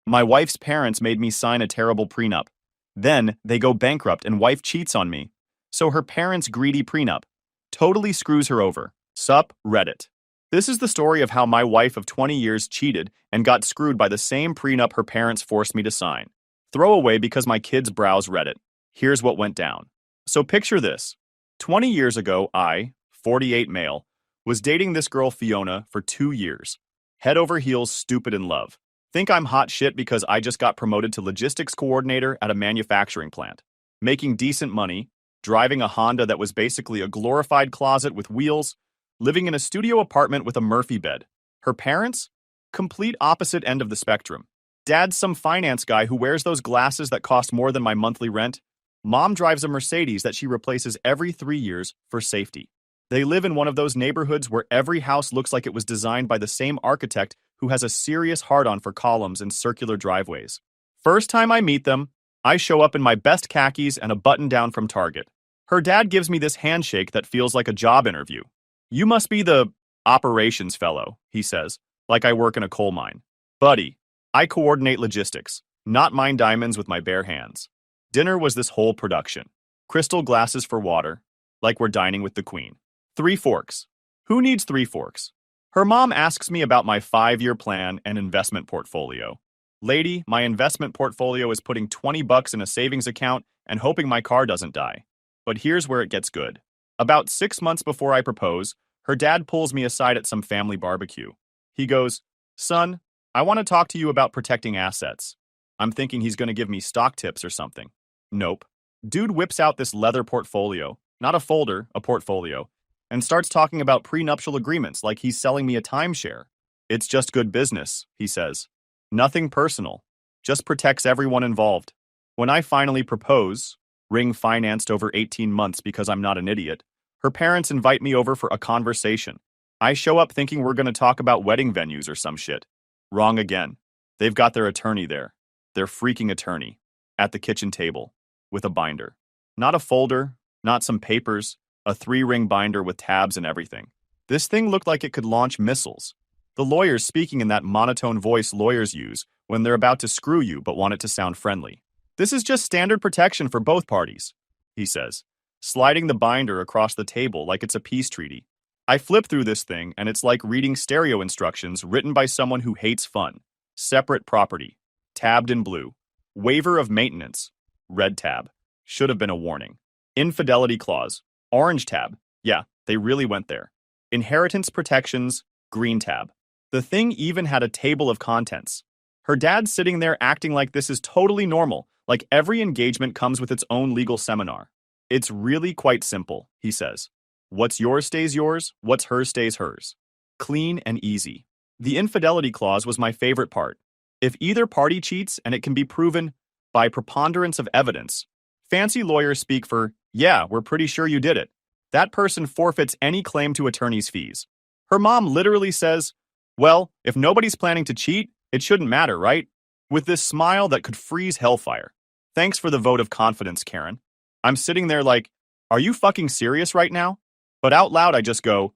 My wife's parents made me sign a terrible prenup. Then they go bankrupt and wife cheats on me. So her parents' greedy prenup totally screws her over. Sup, Reddit. This is the story of how my wife of 20 years cheated and got screwed by the same prenup her parents forced me to sign. Throw away because my kids browse Reddit. Here's what went down. So picture this. 20 years ago, I, 48 male, was dating this girl Fiona for 2 years. Head over heels, stupid in love. Think I'm hot shit because I just got promoted to logistics coordinator at a manufacturing plant. Making decent money, driving a Honda that was basically a glorified closet with wheels, living in a studio apartment with a Murphy bed. Her parents? Complete opposite end of the spectrum. Dad's some finance guy who wears those glasses that cost more than my monthly rent. Mom drives a Mercedes that she replaces every 3 years for safety. They live in one of those neighborhoods where every house looks like it was designed by the same architect who has a serious hard-on for columns and circular driveways. First time I meet them, I show up in my best khakis and a button-down from Target. Her dad gives me this handshake that feels like a job interview. "You must be the operations fellow," he says, like I work in a coal mine. "Buddy, I coordinate logistics, not mine diamonds with my bare hands." Dinner was this whole production. Crystal glasses for water, like we're dining with the queen. 3 forks. Who needs 3 forks? Her mom asks me about my 5-year plan and investment portfolio. Lady, my investment portfolio is putting $20 in a savings account and hoping my car doesn't die. But here's where it gets good. About 6 months before I propose, her dad pulls me aside at some family barbecue. He goes, "Son, I want to talk to you about protecting assets." I'm thinking he's going to give me stock tips or something. Nope. Dude whips out this leather portfolio, not a folder, a portfolio, and starts talking about prenuptial agreements like he's selling me a timeshare. "It's just good business," he says. "Nothing personal. Just protects everyone involved." When I finally propose, ring financed over 18 months because I'm not an idiot, her parents invite me over for a conversation. I show up thinking we're going to talk about wedding venues or some shit. Wrong again. They've got their attorney there. Their freaking attorney. At the kitchen table. With a binder. Not a folder, not some papers, a 3-ring binder with tabs and everything. This thing looked like it could launch missiles. The lawyer's speaking in that monotone voice lawyers use when they're about to screw you but want it to sound friendly. "This is just standard protection for both parties," he says, sliding the binder across the table like it's a peace treaty. I flip through this thing and it's like reading stereo instructions written by someone who hates fun. Separate property. Tabbed in blue. Waiver of maintenance. Red tab. Should have been a warning. Infidelity clause. Orange tab. Yeah, they really went there. Inheritance protections. Green tab. The thing even had a table of contents. Her dad's sitting there acting like this is totally normal, like every engagement comes with its own legal seminar. "It's really quite simple," he says. "What's yours stays yours, what's hers stays hers." Clean and easy. The infidelity clause was my favorite part. If either party cheats and it can be proven by preponderance of evidence, fancy lawyers speak for, "Yeah, we're pretty sure you did it," that person forfeits any claim to attorney's fees. Her mom literally says, "Well, if nobody's planning to cheat, it shouldn't matter, right?" With this smile that could freeze hellfire. Thanks for the vote of confidence, Karen. I'm sitting there like, are you fucking serious right now? But out loud I just go,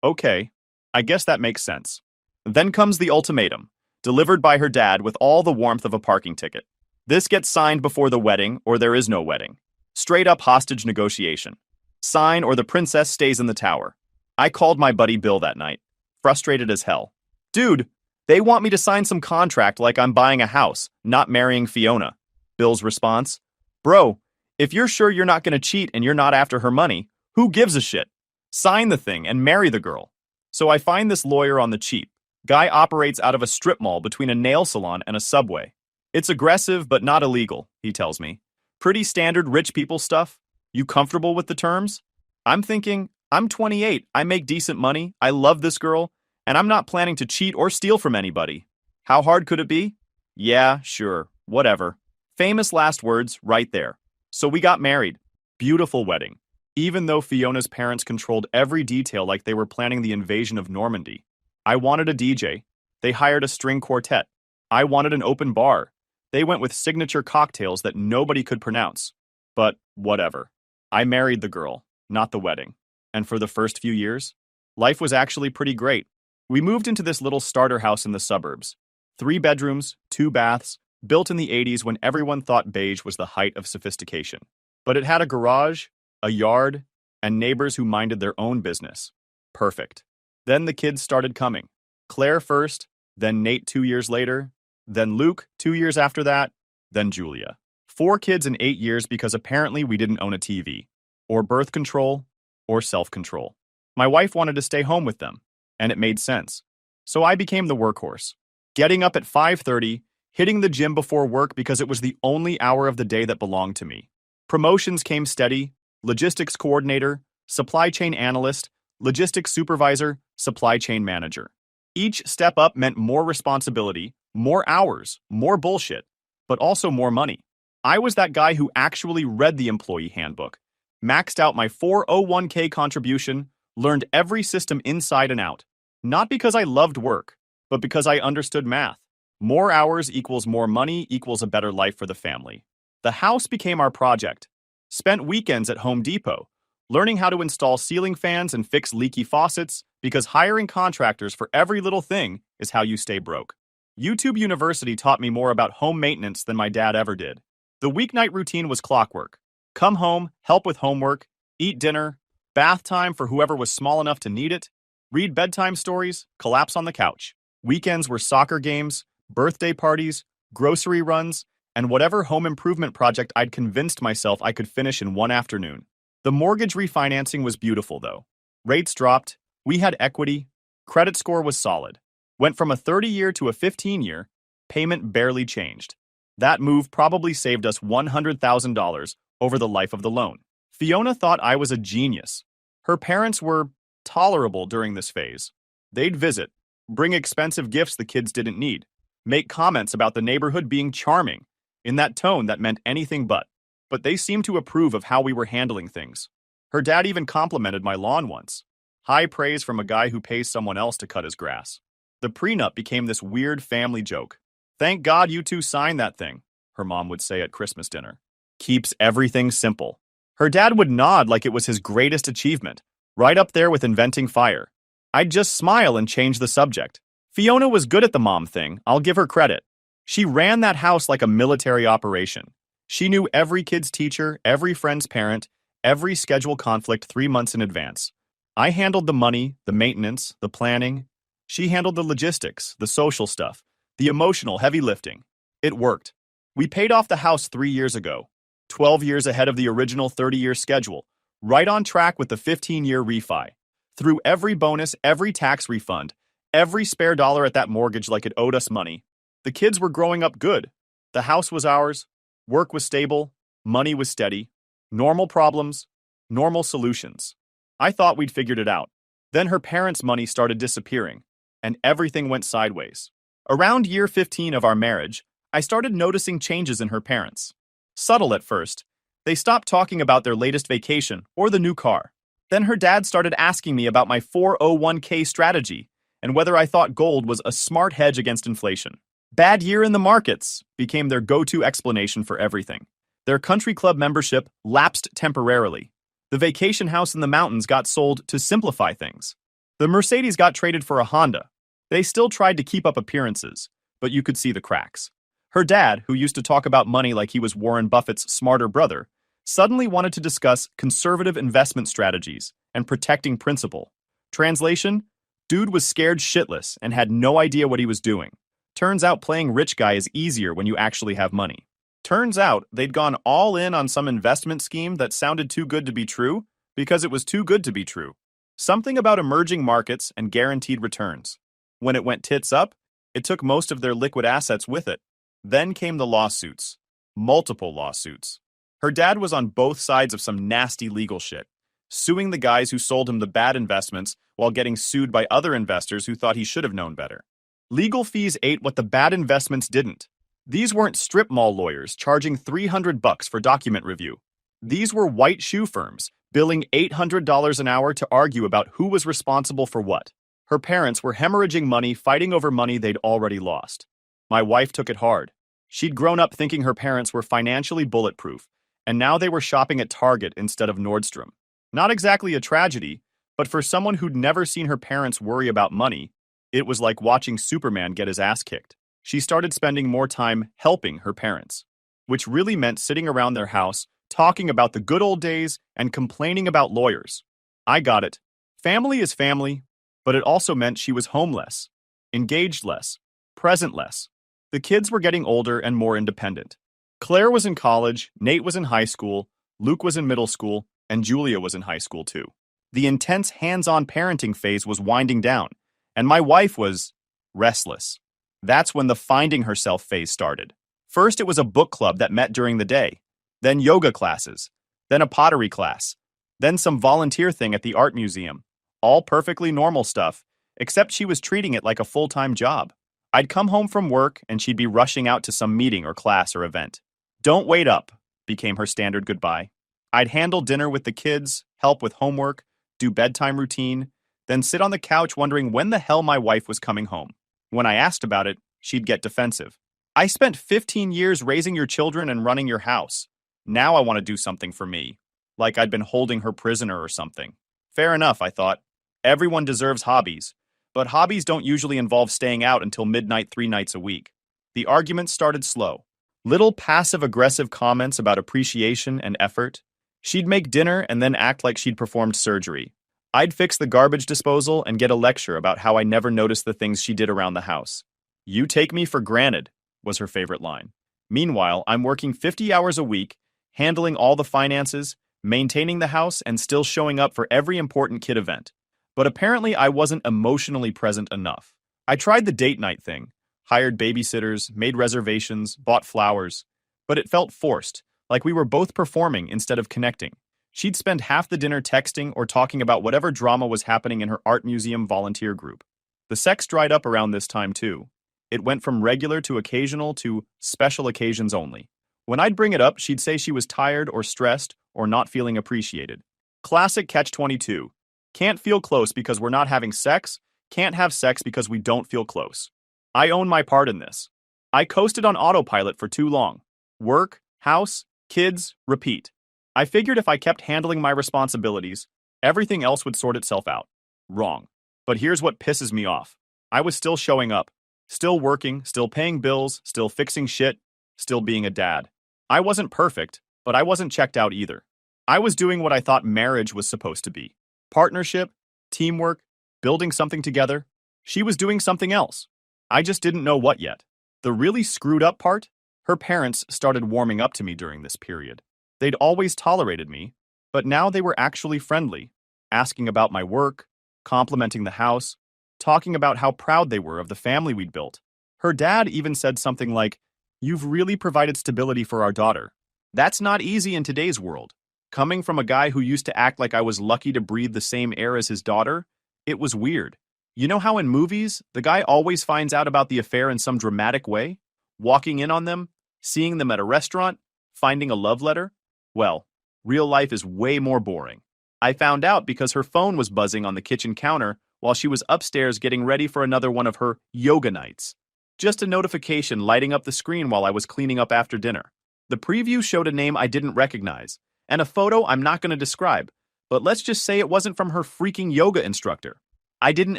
okay. I guess that makes sense. Then comes the ultimatum, delivered by her dad with all the warmth of a parking ticket. This gets signed before the wedding or there is no wedding. Straight up hostage negotiation. Sign or the princess stays in the tower. I called my buddy Bill that night, frustrated as hell. "Dude, they want me to sign some contract like I'm buying a house, not marrying Fiona." Bill's response, "Bro, if you're sure you're not going to cheat and you're not after her money, who gives a shit? Sign the thing and marry the girl." So I find this lawyer on the cheap. Guy operates out of a strip mall between a nail salon and a Subway. "It's aggressive but not illegal," he tells me. "Pretty standard rich people stuff. You comfortable with the terms?" I'm thinking, I'm 28, I make decent money, I love this girl, and I'm not planning to cheat or steal from anybody. How hard could it be? Yeah, sure, whatever. Famous last words right there. So we got married. Beautiful wedding. Even though Fiona's parents controlled every detail like they were planning the invasion of Normandy. I wanted a DJ. They hired a string quartet. I wanted an open bar. They went with signature cocktails that nobody could pronounce. But whatever. I married the girl, not the wedding. And for the first few years, life was actually pretty great. We moved into this little starter house in the suburbs. 3 bedrooms, 2 baths, built in the 80s when everyone thought beige was the height of sophistication. But it had a garage, a yard, and neighbors who minded their own business. Perfect. Then the kids started coming. Claire first, then Nate 2 years later, then Luke 2 years after that, then Julia. 4 kids in 8 years because apparently we didn't own a TV, or birth control, or self-control. My wife wanted to stay home with them, and it made sense. So I became the workhorse, getting up at 5:30, hitting the gym before work because it was the only hour of the day that belonged to me. Promotions came steady: logistics coordinator, supply chain analyst, logistics supervisor, supply chain manager. Each step up meant more responsibility, more hours, more bullshit, but also more money. I was that guy who actually read the employee handbook, maxed out my 401k contribution, learned every system inside and out. Not because I loved work, but because I understood math. More hours equals more money equals a better life for the family. The house became our project. Spent weekends at Home Depot, learning how to install ceiling fans and fix leaky faucets, because hiring contractors for every little thing is how you stay broke. YouTube University taught me more about home maintenance than my dad ever did. The weeknight routine was clockwork. Come home, help with homework, eat dinner, bath time for whoever was small enough to need it, read bedtime stories, collapse on the couch. Weekends were soccer games, birthday parties, grocery runs, and whatever home improvement project I'd convinced myself I could finish in one afternoon. The mortgage refinancing was beautiful, though. Rates dropped, we had equity, credit score was solid. Went from a 30-year to a 15-year, payment barely changed. That move probably saved us $100,000 over the life of the loan. Fiona thought I was a genius. Her parents were tolerable during this phase. They'd visit, bring expensive gifts the kids didn't need, make comments about the neighborhood being charming, in that tone that meant anything but. But they seemed to approve of how we were handling things. Her dad even complimented my lawn once. High praise from a guy who pays someone else to cut his grass. The prenup became this weird family joke. "Thank God you two signed that thing," her mom would say at Christmas dinner. "Keeps everything simple." Her dad would nod like it was his greatest achievement, right up there with inventing fire. I'd just smile and change the subject. Fiona was good at the mom thing, I'll give her credit. She ran that house like a military operation. She knew every kid's teacher, every friend's parent, every schedule conflict 3 months in advance. I handled the money, the maintenance, the planning. She handled the logistics, the social stuff, the emotional heavy lifting. It worked. We paid off the house 3 years ago, 12 years ahead of the original 30-year schedule, right on track with the 15-year refi. Through every bonus, every tax refund, every spare dollar at that mortgage like it owed us money. The kids were growing up good. The house was ours. Work was stable. Money was steady. Normal problems. Normal solutions. I thought we'd figured it out. Then her parents' money started disappearing, and everything went sideways. Around year 15 of our marriage, I started noticing changes in her parents. Subtle at first. They stopped talking about their latest vacation or the new car. Then her dad started asking me about my 401k strategy and whether I thought gold was a smart hedge against inflation. Bad year in the markets became their go-to explanation for everything. Their country club membership lapsed temporarily. The vacation house in the mountains got sold to simplify things. The Mercedes got traded for a Honda. They still tried to keep up appearances, but you could see the cracks. Her dad, who used to talk about money like he was Warren Buffett's smarter brother, suddenly wanted to discuss conservative investment strategies and protecting principal. Translation: dude was scared shitless and had no idea what he was doing. Turns out playing rich guy is easier when you actually have money. Turns out they'd gone all in on some investment scheme that sounded too good to be true because it was too good to be true. Something about emerging markets and guaranteed returns. When it went tits up, it took most of their liquid assets with it. Then came the lawsuits. Multiple lawsuits. Her dad was on both sides of some nasty legal shit, suing the guys who sold him the bad investments while getting sued by other investors who thought he should have known better. Legal fees ate what the bad investments didn't. These weren't strip mall lawyers charging $300 for document review. These were white shoe firms billing $800 an hour to argue about who was responsible for what. Her parents were hemorrhaging money fighting over money they'd already lost. My wife took it hard. She'd grown up thinking her parents were financially bulletproof, and now they were shopping at Target instead of Nordstrom. Not exactly a tragedy, but for someone who'd never seen her parents worry about money, it was like watching Superman get his ass kicked. She started spending more time helping her parents, which really meant sitting around their house, talking about the good old days and complaining about lawyers. I got it. Family is family, but it also meant she was home less, engaged less, present less. The kids were getting older and more independent. Claire was in college, Nate was in high school, Luke was in middle school, and Julia was in high school too. The intense hands-on parenting phase was winding down, and my wife was restless. That's when the finding herself phase started. First, it was a book club that met during the day, then yoga classes, then a pottery class, then some volunteer thing at the art museum. All perfectly normal stuff, except she was treating it like a full-time job. I'd come home from work and she'd be rushing out to some meeting or class or event. Don't wait up, became her standard goodbye. I'd handle dinner with the kids, help with homework, do bedtime routine, then sit on the couch wondering when the hell my wife was coming home. When I asked about it, she'd get defensive. I spent 15 years raising your children and running your house. Now I want to do something for me. Like I'd been holding her prisoner or something. Fair enough, I thought. Everyone deserves hobbies. But hobbies don't usually involve staying out until midnight 3 nights a week. The arguments started slow. Little passive-aggressive comments about appreciation and effort. She'd make dinner and then act like she'd performed surgery. I'd fix the garbage disposal and get a lecture about how I never noticed the things she did around the house. "You take me for granted," was her favorite line. Meanwhile, I'm working 50 hours a week, handling all the finances, maintaining the house, and still showing up for every important kid event. But apparently I wasn't emotionally present enough. I tried the date night thing, hired babysitters, made reservations, bought flowers, but it felt forced, like we were both performing instead of connecting. She'd spend half the dinner texting or talking about whatever drama was happening in her art museum volunteer group. The sex dried up around this time too. It went from regular to occasional to special occasions only. When I'd bring it up, she'd say she was tired or stressed or not feeling appreciated. Classic catch-22. Can't feel close because we're not having sex, can't have sex because we don't feel close. I own my part in this. I coasted on autopilot for too long. Work, house, kids, repeat. I figured if I kept handling my responsibilities, everything else would sort itself out. Wrong. But here's what pisses me off. I was still showing up, still working, still paying bills, still fixing shit, still being a dad. I wasn't perfect, but I wasn't checked out either. I was doing what I thought marriage was supposed to be. Partnership, teamwork, building something together. She was doing something else. I just didn't know what yet. The really screwed up part? Her parents started warming up to me during this period. They'd always tolerated me, but now they were actually friendly, asking about my work, complimenting the house, talking about how proud they were of the family we'd built. Her dad even said something like, "You've really provided stability for our daughter." That's not easy in today's world. Coming from a guy who used to act like I was lucky to breathe the same air as his daughter, it was weird. You know how in movies, the guy always finds out about the affair in some dramatic way? Walking in on them, seeing them at a restaurant, finding a love letter? Well, real life is way more boring. I found out because her phone was buzzing on the kitchen counter while she was upstairs getting ready for another one of her yoga nights. Just a notification lighting up the screen while I was cleaning up after dinner. The preview showed a name I didn't recognize, and a photo I'm not going to describe, but let's just say it wasn't from her freaking yoga instructor. I didn't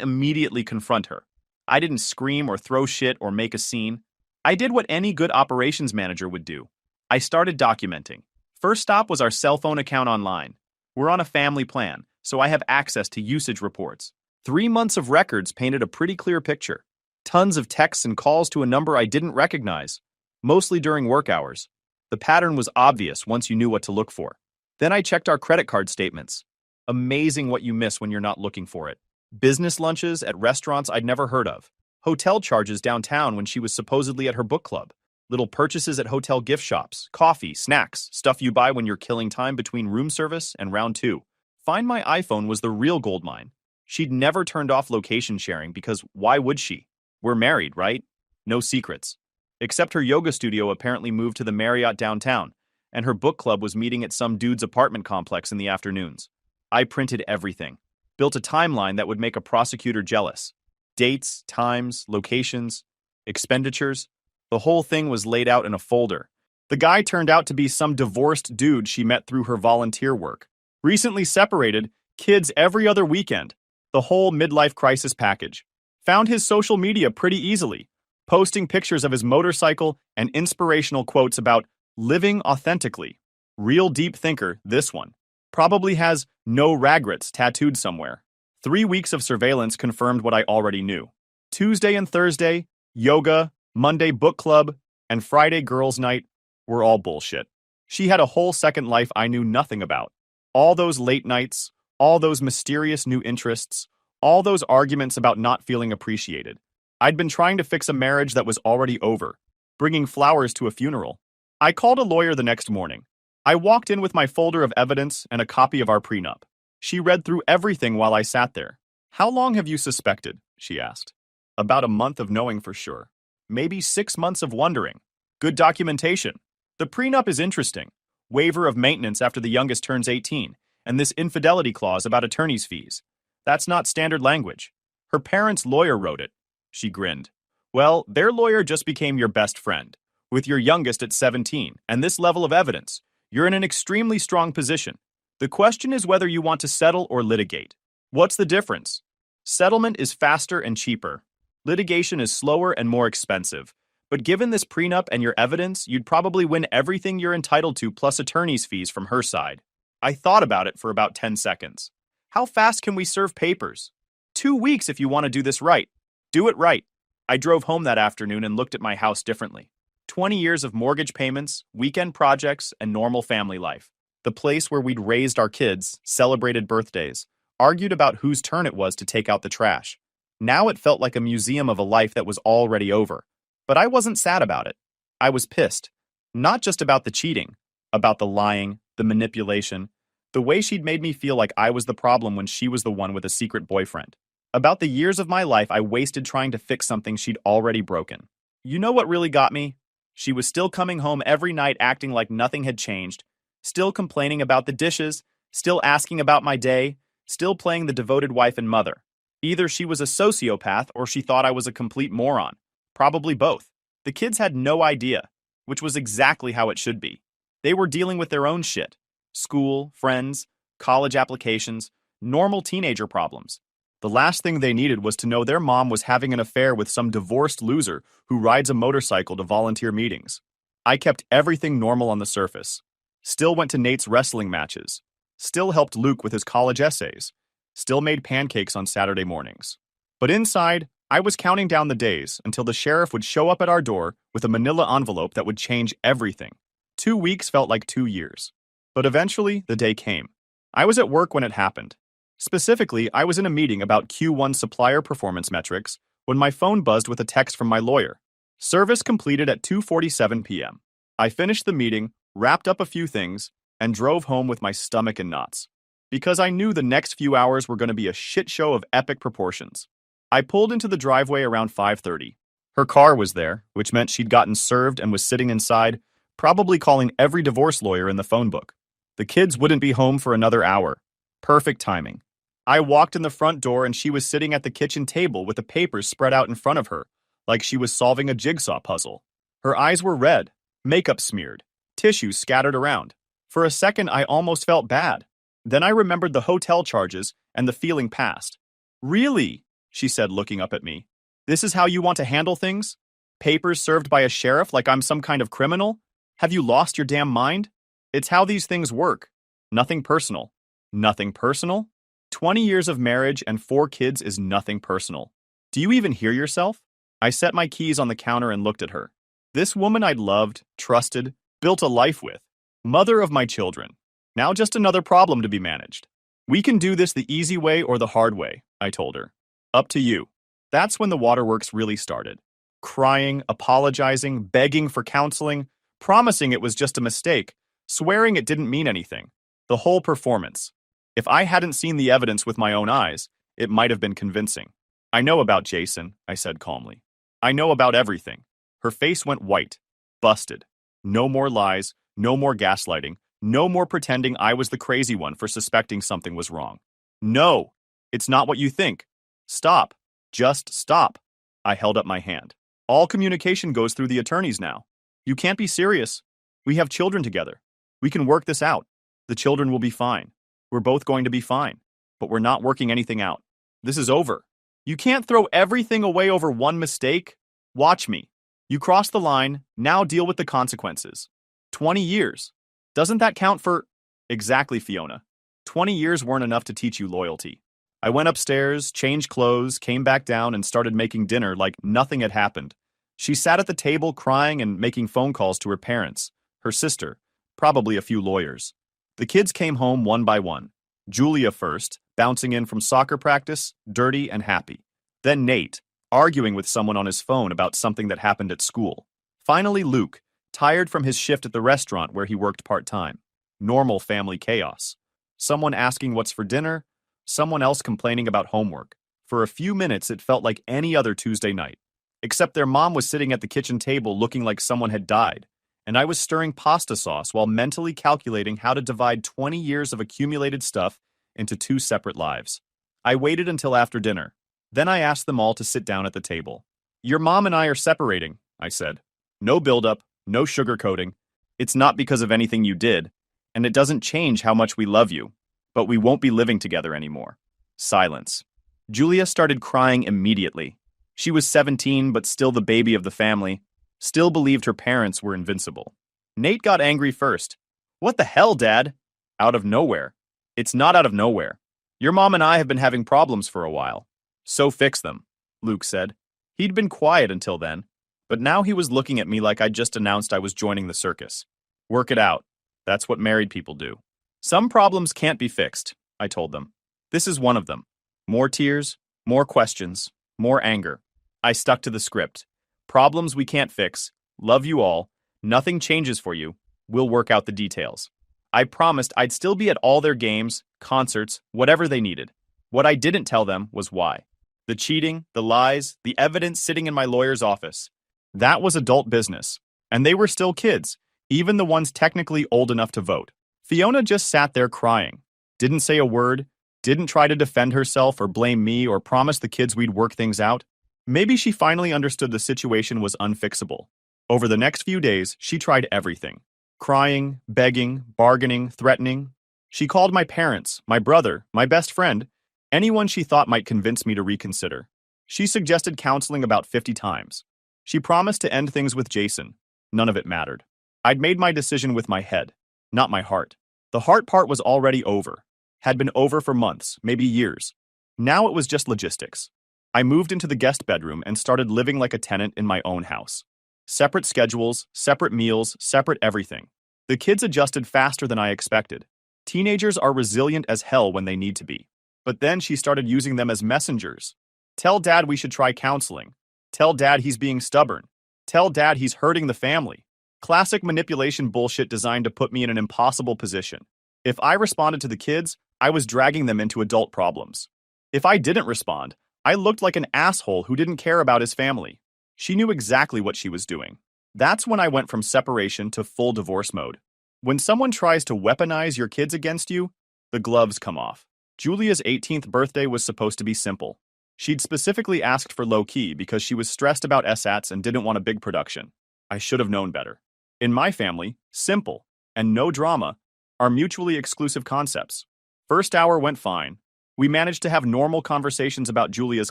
immediately confront her. I didn't scream or throw shit or make a scene. I did what any good operations manager would do. I started documenting. First stop was our cell phone account online. We're on a family plan, so I have access to usage reports. 3 months of records painted a pretty clear picture. Tons of texts and calls to a number I didn't recognize, mostly during work hours. The pattern was obvious once you knew what to look for. Then I checked our credit card statements. Amazing what you miss when you're not looking for it. Business lunches at restaurants I'd never heard of. Hotel charges downtown when she was supposedly at her book club. Little purchases at hotel gift shops, coffee, snacks, stuff you buy when you're killing time between room service and round 2. Find My iPhone was the real goldmine. She'd never turned off location sharing because why would she? We're married, right? No secrets. Except her yoga studio apparently moved to the Marriott downtown, and her book club was meeting at some dude's apartment complex in the afternoons. I printed everything. Built a timeline that would make a prosecutor jealous. Dates, times, locations, expenditures. The whole thing was laid out in a folder. The guy turned out to be some divorced dude she met through her volunteer work. Recently separated, kids every other weekend. The whole midlife crisis package. Found his social media pretty easily. posting pictures of his motorcycle and inspirational quotes about living authentically. Real deep thinker, this one. Probably has no regrets tattooed somewhere. 3 weeks of surveillance confirmed what I already knew. Tuesday and Thursday, yoga, Monday book club, and Friday girls' night were all bullshit. She had a whole second life I knew nothing about. All those late nights, all those mysterious new interests, all those arguments about not feeling appreciated. I'd been trying to fix a marriage that was already over, bringing flowers to a funeral. I called a lawyer the next morning. I walked in with my folder of evidence and a copy of our prenup. She read through everything while I sat there. "How long have you suspected?" she asked. "About a month of knowing for sure. Maybe 6 months of wondering. Good documentation. The prenup is interesting. Waiver of maintenance after the youngest turns 18, and this infidelity clause about attorney's fees. That's not standard language. Her parents' lawyer wrote it." She grinned. "Well, their lawyer just became your best friend. With your youngest at 17, and this level of evidence, you're in an extremely strong position. The question is whether you want to settle or litigate. What's the difference? Settlement is faster and cheaper. Litigation is slower and more expensive. But given this prenup and your evidence, you'd probably win everything you're entitled to plus attorney's fees from her side." I thought about it for about 10 seconds. "How fast can we serve papers?" 2 weeks if you want to do this right. Do it right." I drove home that afternoon and looked at my house differently. 20 years of mortgage payments, weekend projects, and normal family life. The place where we'd raised our kids, celebrated birthdays, argued about whose turn it was to take out the trash. Now it felt like a museum of a life that was already over. But I wasn't sad about it. I was pissed. Not just about the cheating, about the lying, the manipulation, the way she'd made me feel like I was the problem when she was the one with a secret boyfriend. About the years of my life I wasted trying to fix something she'd already broken. You know what really got me? She was still coming home every night acting like nothing had changed, still complaining about the dishes, still asking about my day, still playing the devoted wife and mother. Either she was a sociopath or she thought I was a complete moron. Probably both. The kids had no idea, which was exactly how it should be. They were dealing with their own shit. School, friends, college applications, normal teenager problems. The last thing they needed was to know their mom was having an affair with some divorced loser who rides a motorcycle to volunteer meetings. I kept everything normal on the surface. Still went to Nate's wrestling matches. Still helped Luke with his college essays. Still made pancakes on Saturday mornings. But inside, I was counting down the days until the sheriff would show up at our door with a manila envelope that would change everything. 2 weeks felt like 2 years. But eventually, the day came. I was at work when it happened. Specifically, I was in a meeting about Q1 supplier performance metrics when my phone buzzed with a text from my lawyer. Service completed at 2:47 p.m. I finished the meeting, wrapped up a few things, and drove home with my stomach in knots. Because I knew the next few hours were going to be a shit show of epic proportions. I pulled into the driveway around 5:30. Her car was there, which meant she'd gotten served and was sitting inside, probably calling every divorce lawyer in the phone book. The kids wouldn't be home for another hour. Perfect timing. I walked in the front door and she was sitting at the kitchen table with the papers spread out in front of her, like she was solving a jigsaw puzzle. Her eyes were red, makeup smeared, tissues scattered around. For a second, I almost felt bad. Then I remembered the hotel charges and the feeling passed. "Really?" she said, looking up at me. "This is how you want to handle things? Papers served by a sheriff like I'm some kind of criminal? Have you lost your damn mind? It's how these things work. Nothing personal." Nothing personal? 20 years of marriage and 4 kids is nothing personal. Do you even hear yourself? I set my keys on the counter and looked at her. This woman I'd loved, trusted, built a life with. Mother of my children. Now just another problem to be managed. "We can do this the easy way or the hard way," I told her. "Up to you." That's when the waterworks really started. Crying, apologizing, begging for counseling, promising it was just a mistake, swearing it didn't mean anything. The whole performance. If I hadn't seen the evidence with my own eyes, it might have been convincing. "I know about Jason," I said calmly. "I know about everything." Her face went white. Busted. No more lies, no more gaslighting, no more pretending I was the crazy one for suspecting something was wrong. "No, it's not what you think. Stop. Just stop." I held up my hand. "All communication goes through the attorneys now. You can't be serious. We have children together. We can work this out. The children will be fine. We're both going to be fine. But we're not working anything out. This is over. You can't throw everything away over one mistake. Watch me. You crossed the line, now deal with the consequences. 20 years. Doesn't that count for... Exactly, Fiona. 20 years weren't enough to teach you loyalty. I went upstairs, changed clothes, came back down, and started making dinner like nothing had happened. She sat at the table crying and making phone calls to her parents, her sister, probably a few lawyers. The kids came home one by one. Julia first, bouncing in from soccer practice, dirty and happy. Then Nate, arguing with someone on his phone about something that happened at school. Finally Luke, tired from his shift at the restaurant where he worked part-time. Normal family chaos. Someone asking what's for dinner, someone else complaining about homework. For a few minutes it felt like any other Tuesday night. Except their mom was sitting at the kitchen table looking like someone had died, and I was stirring pasta sauce while mentally calculating how to divide 20 years of accumulated stuff into 2 separate lives. I waited until after dinner. Then I asked them all to sit down at the table. Your mom and I are separating, I said. No buildup, no sugarcoating. It's not because of anything you did, and it doesn't change how much we love you, but we won't be living together anymore. Silence. Julia started crying immediately. She was 17, but still the baby of the family, still believed her parents were invincible. Nate got angry first. What the hell, Dad? Out of nowhere. It's not out of nowhere. Your mom and I have been having problems for a while. So fix them, Luke said. He'd been quiet until then, but now he was looking at me like I'd just announced I was joining the circus. Work it out. That's what married people do. Some problems can't be fixed, I told them. This is one of them. More tears, more questions, more anger. I stuck to the script. Problems we can't fix. Love you all. Nothing changes for you. We'll work out the details. I promised I'd still be at all their games, concerts, whatever they needed. What I didn't tell them was why. The cheating, the lies, the evidence sitting in my lawyer's office. That was adult business. And they were still kids, even the ones technically old enough to vote. Fiona just sat there crying. Didn't say a word, didn't try to defend herself or blame me or promise the kids we'd work things out. Maybe she finally understood the situation was unfixable. Over the next few days, she tried everything. Crying, begging, bargaining, threatening. She called my parents, my brother, my best friend, anyone she thought might convince me to reconsider. She suggested counseling about 50 times. She promised to end things with Jason. None of it mattered. I'd made my decision with my head, not my heart. The heart part was already over. Had been over for months, maybe years. Now it was just logistics. I moved into the guest bedroom and started living like a tenant in my own house. Separate schedules, separate meals, separate everything. The kids adjusted faster than I expected. Teenagers are resilient as hell when they need to be. But then she started using them as messengers. Tell Dad we should try counseling. Tell Dad he's being stubborn. Tell Dad he's hurting the family. Classic manipulation bullshit designed to put me in an impossible position. If I responded to the kids, I was dragging them into adult problems. If I didn't respond, I looked like an asshole who didn't care about his family. She knew exactly what she was doing. That's when I went from separation to full divorce mode. When someone tries to weaponize your kids against you, the gloves come off. Julia's 18th birthday was supposed to be simple. She'd specifically asked for low-key because she was stressed about SATs and didn't want a big production. I should have known better. In my family, simple and no drama are mutually exclusive concepts. First hour went fine. We managed to have normal conversations about Julia's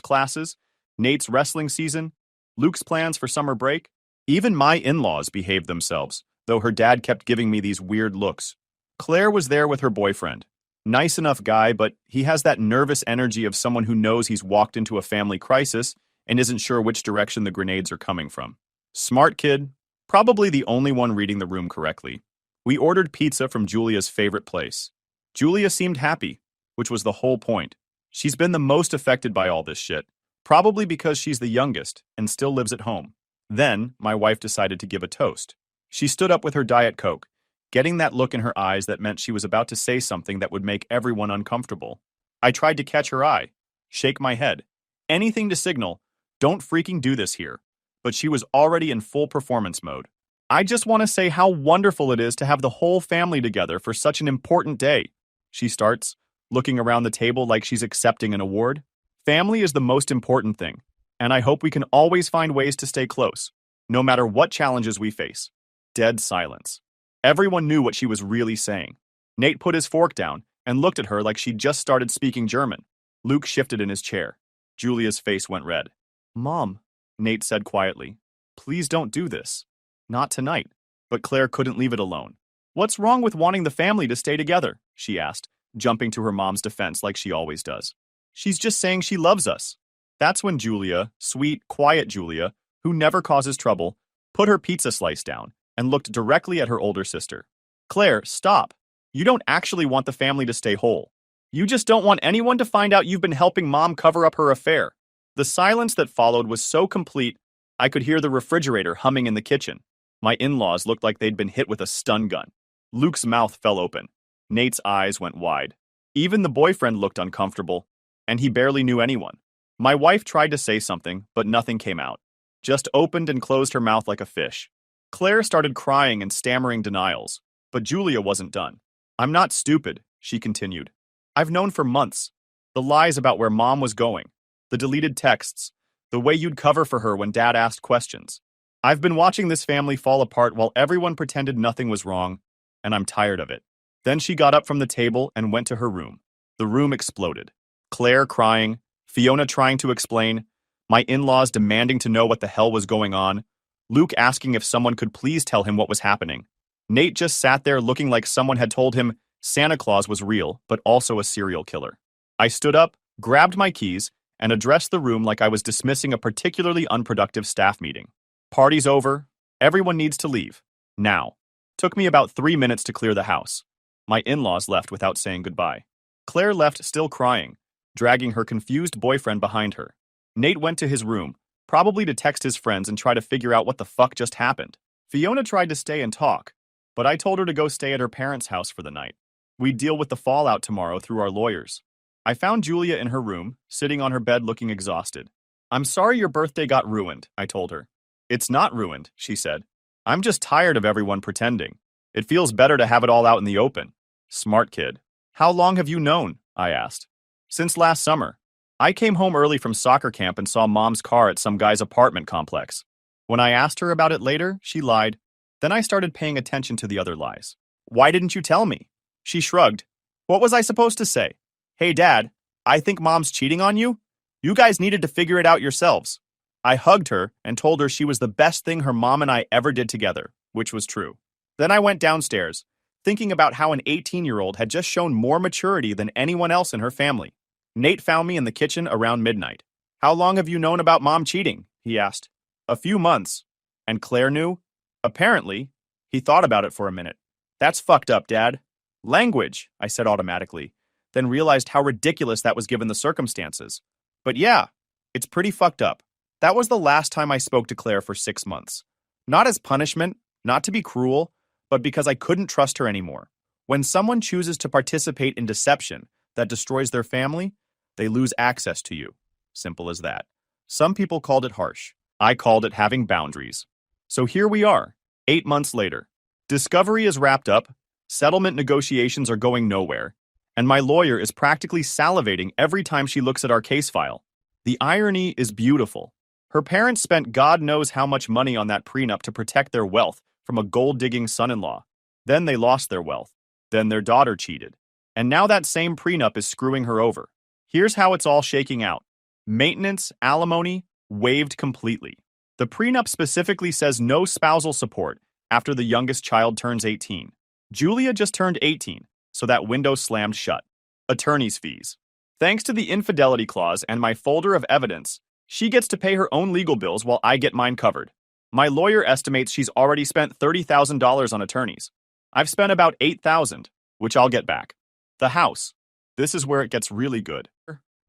classes, Nate's wrestling season, Luke's plans for summer break. Even my in-laws behaved themselves, though her dad kept giving me these weird looks. Claire was there with her boyfriend. Nice enough guy, but he has that nervous energy of someone who knows he's walked into a family crisis and isn't sure which direction the grenades are coming from. Smart kid, probably the only one reading the room correctly. We ordered pizza from Julia's favorite place. Julia seemed happy, which was the whole point. She's been the most affected by all this shit, probably because she's the youngest and still lives at home. Then, my wife decided to give a toast. She stood up with her Diet Coke, getting that look in her eyes that meant she was about to say something that would make everyone uncomfortable. I tried to catch her eye, shake my head, anything to signal, don't freaking do this here. But she was already in full performance mode. I just want to say how wonderful it is to have the whole family together for such an important day. She starts, looking around the table like she's accepting an award. Family is the most important thing, and I hope we can always find ways to stay close, no matter what challenges we face. Dead silence. Everyone knew what she was really saying. Nate put his fork down and looked at her like she'd just started speaking German. Luke shifted in his chair. Julia's face went red. Mom, Nate said quietly. Please don't do this. Not tonight. But Claire couldn't leave it alone. What's wrong with wanting the family to stay together? She asked, jumping to her mom's defense like she always does. She's just saying she loves us. That's when Julia, sweet, quiet Julia, who never causes trouble, put her pizza slice down and looked directly at her older sister. Claire, stop. You don't actually want the family to stay whole. You just don't want anyone to find out you've been helping Mom cover up her affair. The silence that followed was so complete, I could hear the refrigerator humming in the kitchen. My in-laws looked like they'd been hit with a stun gun. Luke's mouth fell open. Nate's eyes went wide. Even the boyfriend looked uncomfortable, and he barely knew anyone. My wife tried to say something, but nothing came out. Just opened and closed her mouth like a fish. Claire started crying and stammering denials, but Julia wasn't done. I'm not stupid, she continued. I've known for months. The lies about where Mom was going, the deleted texts, the way you'd cover for her when Dad asked questions. I've been watching this family fall apart while everyone pretended nothing was wrong, and I'm tired of it. Then she got up from the table and went to her room. The room exploded. Claire crying, Fiona trying to explain, my in-laws demanding to know what the hell was going on, Luke asking if someone could please tell him what was happening. Nate just sat there looking like someone had told him Santa Claus was real, but also a serial killer. I stood up, grabbed my keys, and addressed the room like I was dismissing a particularly unproductive staff meeting. Party's over. Everyone needs to leave. Now. Took me about 3 minutes to clear the house. My in-laws left without saying goodbye. Claire left still crying, dragging her confused boyfriend behind her. Nate went to his room, probably to text his friends and try to figure out what the fuck just happened. Fiona tried to stay and talk, but I told her to go stay at her parents' house for the night. We'd deal with the fallout tomorrow through our lawyers. I found Julia in her room, sitting on her bed looking exhausted. I'm sorry your birthday got ruined, I told her. It's not ruined, she said. I'm just tired of everyone pretending. It feels better to have it all out in the open. Smart kid. How long have you known? I asked. Since last summer. I came home early from soccer camp and saw Mom's car at some guy's apartment complex. When I asked her about it later, she lied. Then I started paying attention to the other lies. Why didn't you tell me? She shrugged. What was I supposed to say? Hey, Dad, I think Mom's cheating on you? You guys needed to figure it out yourselves. I hugged her and told her she was the best thing her mom and I ever did together, which was true. Then I went downstairs, thinking about how an 18-year-old had just shown more maturity than anyone else in her family. Nate found me in the kitchen around midnight. How long have you known about Mom cheating? He asked. A few months. And Claire knew? Apparently. He thought about it for a minute. That's fucked up, Dad. Language, I said automatically, then realized how ridiculous that was given the circumstances. But yeah, it's pretty fucked up. That was the last time I spoke to Claire for 6 months. Not as punishment, not to be cruel, but because I couldn't trust her anymore. When someone chooses to participate in deception that destroys their family, they lose access to you. Simple as that. Some people called it harsh. I called it having boundaries. So here we are, 8 months later. Discovery is wrapped up, settlement negotiations are going nowhere, and my lawyer is practically salivating every time she looks at our case file. The irony is beautiful. Her parents spent God knows how much money on that prenup to protect their wealth from a gold-digging son-in-law. Then they lost their wealth. Then their daughter cheated. And now that same prenup is screwing her over. Here's how it's all shaking out. Maintenance, alimony, waived completely. The prenup specifically says no spousal support after the youngest child turns 18. Julia just turned 18, so that window slammed shut. Attorney's fees. Thanks to the infidelity clause and my folder of evidence, she gets to pay her own legal bills while I get mine covered. My lawyer estimates she's already spent $30,000 on attorneys. I've spent about $8,000, which I'll get back. The house. This is where it gets really good.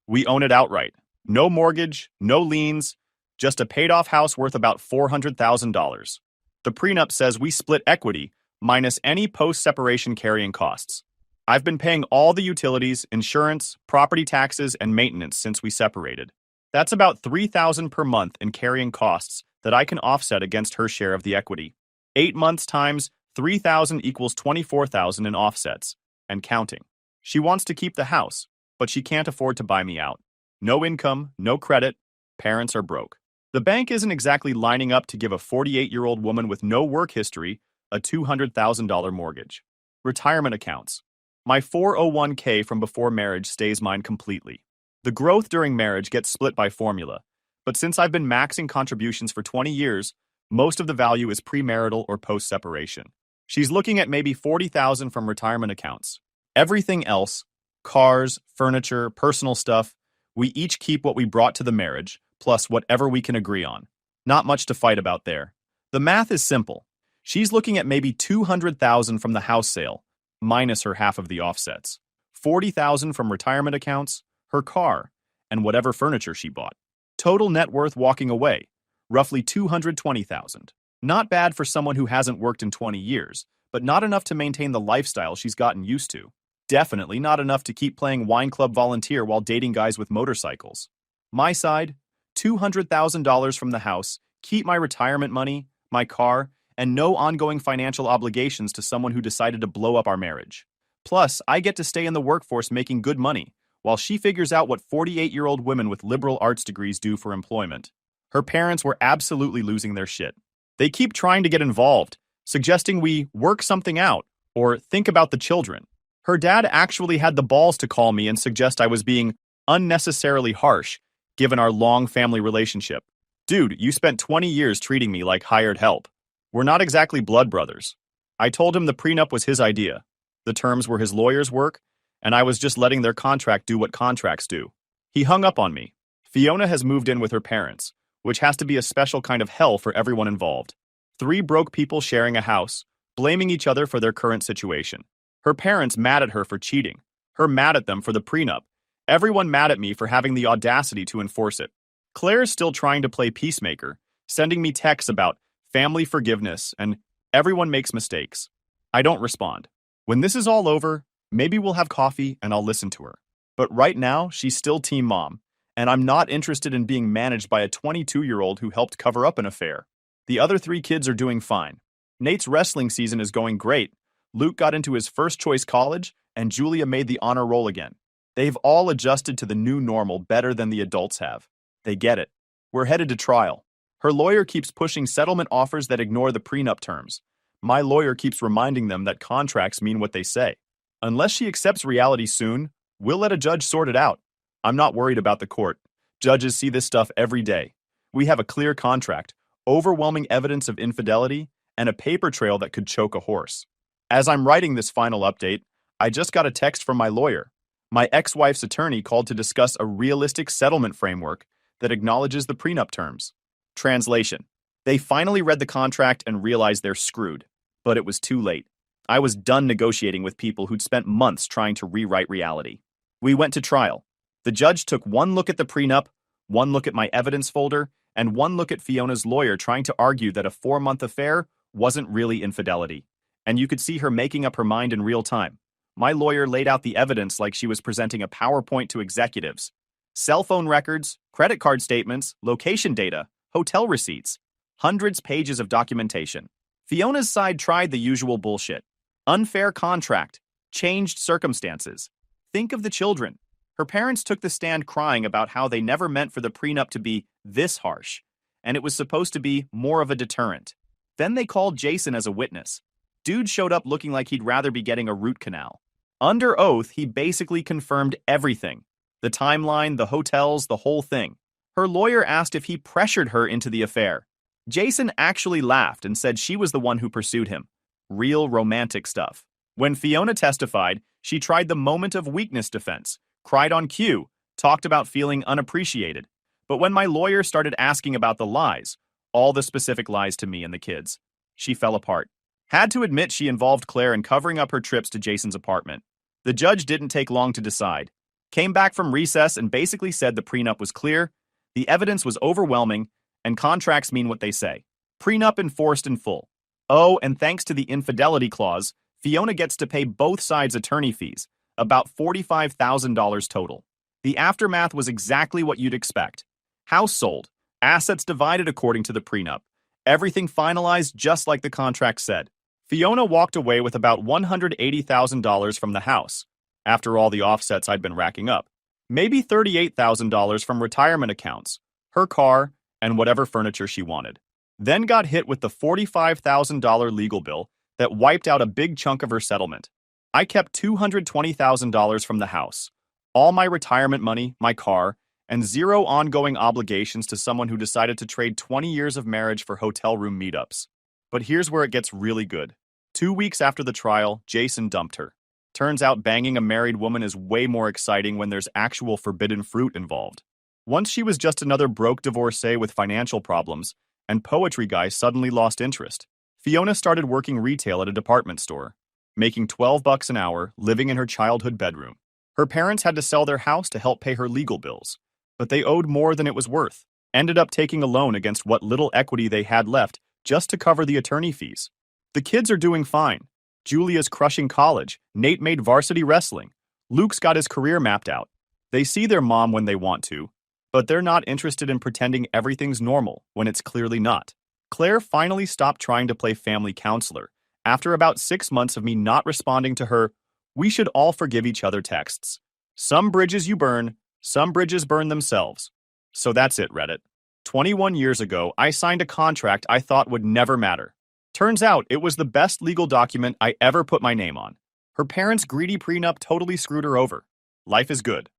We own it outright. No mortgage, no liens, just a paid-off house worth about $400,000. The prenup says we split equity minus any post-separation carrying costs. I've been paying all the utilities, insurance, property taxes, and maintenance since we separated. That's about $3,000 per month in carrying costs that I can offset against her share of the equity. 8 months times $3,000 equals $24,000 in offsets, and counting. She wants to keep the house, but she can't afford to buy me out. No income, no credit, parents are broke. The bank isn't exactly lining up to give a 48-year-old woman with no work history a $200,000 mortgage. Retirement accounts. My 401k from before marriage stays mine completely. The growth during marriage gets split by formula, But since I've been maxing contributions for 20 years, most of the value is premarital or post-separation. She's looking at maybe $40,000 from retirement accounts. Everything else, cars, furniture, personal stuff, we each keep what we brought to the marriage, plus whatever we can agree on. Not much to fight about there. The math is simple. She's looking at maybe $200,000 from the house sale, minus her half of the offsets. $40,000 from retirement accounts, her car, and whatever furniture she bought. Total net worth walking away, roughly $220,000. Not bad for someone who hasn't worked in 20 years, but not enough to maintain the lifestyle she's gotten used to. Definitely not enough to keep playing wine club volunteer while dating guys with motorcycles. My side, $200,000 from the house, keep my retirement money, my car, and no ongoing financial obligations to someone who decided to blow up our marriage. Plus, I get to stay in the workforce making good money, while she figures out what 48-year-old women with liberal arts degrees do for employment. Her parents were absolutely losing their shit. They keep trying to get involved, suggesting we work something out or think about the children. Her dad actually had the balls to call me and suggest I was being unnecessarily harsh, given our long family relationship. Dude, you spent 20 years treating me like hired help. We're not exactly blood brothers. I told him the prenup was his idea. The terms were his lawyer's work, and I was just letting their contract do what contracts do. He hung up on me. Fiona has moved in with her parents, which has to be a special kind of hell for everyone involved. 3 broke people sharing a house, blaming each other for their current situation. Her parents mad at her for cheating. Her mad at them for the prenup. Everyone mad at me for having the audacity to enforce it. Claire's still trying to play peacemaker, sending me texts about family forgiveness and everyone makes mistakes. I don't respond. When this is all over, maybe we'll have coffee and I'll listen to her. But right now, she's still team mom, and I'm not interested in being managed by a 22-year-old who helped cover up an affair. The other 3 kids are doing fine. Nate's wrestling season is going great. Luke got into his first-choice college, and Julia made the honor roll again. They've all adjusted to the new normal better than the adults have. They get it. We're headed to trial. Her lawyer keeps pushing settlement offers that ignore the prenup terms. My lawyer keeps reminding them that contracts mean what they say. Unless she accepts reality soon, we'll let a judge sort it out. I'm not worried about the court. Judges see this stuff every day. We have a clear contract, overwhelming evidence of infidelity, and a paper trail that could choke a horse. As I'm writing this final update, I just got a text from my lawyer. My ex-wife's attorney called to discuss a realistic settlement framework that acknowledges the prenup terms. Translation: they finally read the contract and realized they're screwed. But it was too late. I was done negotiating with people who'd spent months trying to rewrite reality. We went to trial. The judge took one look at the prenup, one look at my evidence folder, and one look at Fiona's lawyer trying to argue that a 4-month affair wasn't really infidelity. And you could see her making up her mind in real time. My lawyer laid out the evidence like she was presenting a PowerPoint to executives. Cell phone records, credit card statements, location data, hotel receipts. Hundreds of pages of documentation. Fiona's side tried the usual bullshit. Unfair contract. Changed circumstances. Think of the children. Her parents took the stand crying about how they never meant for the prenup to be this harsh, and it was supposed to be more of a deterrent. Then they called Jason as a witness. Dude showed up looking like he'd rather be getting a root canal. Under oath, he basically confirmed everything. The timeline, the hotels, the whole thing. Her lawyer asked if he pressured her into the affair. Jason actually laughed and said she was the one who pursued him. Real romantic stuff. When Fiona testified, she tried the moment of weakness defense, cried on cue, talked about feeling unappreciated. But when my lawyer started asking about the lies, all the specific lies to me and the kids, she fell apart. Had to admit she involved Claire in covering up her trips to Jason's apartment. The judge didn't take long to decide. Came back from recess and basically said the prenup was clear, the evidence was overwhelming, and contracts mean what they say. Prenup enforced in full. Oh, and thanks to the infidelity clause, Fiona gets to pay both sides attorney fees, about $45,000 total. The aftermath was exactly what you'd expect. House sold, assets divided according to the prenup, everything finalized just like the contract said. Fiona walked away with about $180,000 from the house, after all the offsets I'd been racking up. Maybe $38,000 from retirement accounts, her car, and whatever furniture she wanted. Then got hit with the $45,000 legal bill that wiped out a big chunk of her settlement. I kept $220,000 from the house, all my retirement money, my car, and zero ongoing obligations to someone who decided to trade 20 years of marriage for hotel room meetups. But here's where it gets really good. 2 weeks after the trial, Jason dumped her. Turns out banging a married woman is way more exciting when there's actual forbidden fruit involved. Once she was just another broke divorcee with financial problems, and poetry guy suddenly lost interest, Fiona started working retail at a department store, making $12 an hour, living in her childhood bedroom. Her parents had to sell their house to help pay her legal bills, but they owed more than it was worth, ended up taking a loan against what little equity they had left just to cover the attorney fees. The kids are doing fine. Julia's crushing college, Nate made varsity wrestling, Luke's got his career mapped out. They see their mom when they want to, but they're not interested in pretending everything's normal when it's clearly not. Claire finally stopped trying to play family counselor after about 6 months of me not responding to her "we should all forgive each other" texts. Some bridges you burn, some bridges burn themselves. So that's it, Reddit. 21 years ago, I signed a contract I thought would never matter. Turns out it was the best legal document I ever put my name on. Her parents' greedy prenup totally screwed her over. Life is good.